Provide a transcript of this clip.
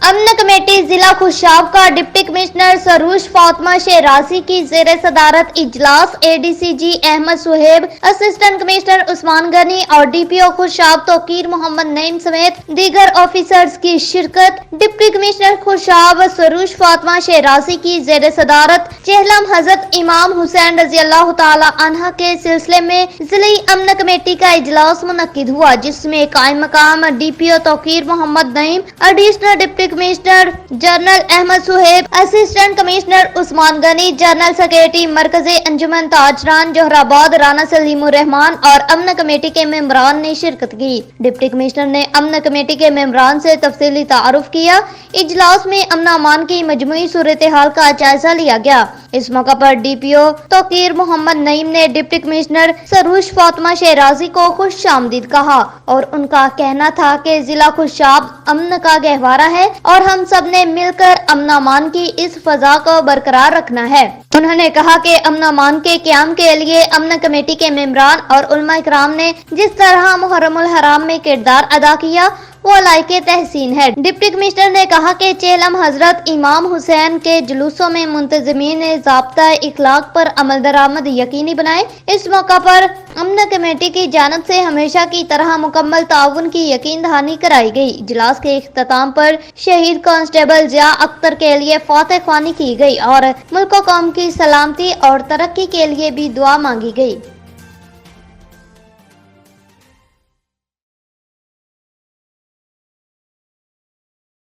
امن کمیٹی ضلع خوشاب کا ڈپٹی کمشنر سروش فاطمہ شیرازی کی زیر صدارت اجلاس اے ڈی سی جی احمد صہیب، اسسٹنٹ کمشنر عثمان غنی اور ڈی پی او خوشاب توقیر محمد نعیم سمیت دیگر آفیسرز کی شرکت۔ ڈپٹی کمشنر خوشاب سروش فاطمہ شیرازی کی زیر صدارت چہلم حضرت امام حسین رضی اللہ تعالی عنہ کے سلسلے میں ضلعی امن کمیٹی کا اجلاس منعقد ہوا، جس میں قائم مقام D P O Tauqeer Muhammad Naeem, additional deputy commissioner general Ahmad Suhaib, assistant commissioner Usman Ghani, general secretary مرکزی انجمن تاجران جوہر آباد رانا سلیم الرحمان اور امن کمیٹی کے ممبران نے شرکت کی۔ ڈپٹی کمشنر نے امن کمیٹی کے ممبران سے تفصیلی تعارف کیا۔ اجلاس میں امن امان کی مجموعی صورتحال کا جائزہ لیا گیا۔ اس موقع پر D P O Tauqeer Muhammad نعیم نے ڈپٹی کمشنر سروش فاطمہ شیرازی کو خوش آمدید کہا اور ان کا کہنا تھا کہ ضلع خوشاب امن کا گہوارہ ہے اور ہم سب نے مل کر امن امان کی اس فضا کو برقرار رکھنا ہے۔ انہوں نے کہا کہ امن امان کے قیام کے لیے امن کمیٹی کے ممبران اور علماء کرام نے جس طرح محرم الحرام میں کردار ادا کیا وہ لائق تحسین ہے۔ ڈپٹی کمشنر نے کہا کہ چہلم حضرت امام حسین کے جلوسوں میں منتظمین نے ضابطۂ اخلاق پر عمل درآمد یقینی بنائے۔ اس موقع پر امن کمیٹی کی جانب سے ہمیشہ کی طرح مکمل تعاون کی یقین دہانی کرائی گئی۔ اجلاس کے اختتام پر شہید کانسٹیبل ضیاء اختر کے لیے فاتح خوانی کی گئی اور ملک و قوم کی سلامتی اور ترقی کے لیے بھی دعا مانگی گئی۔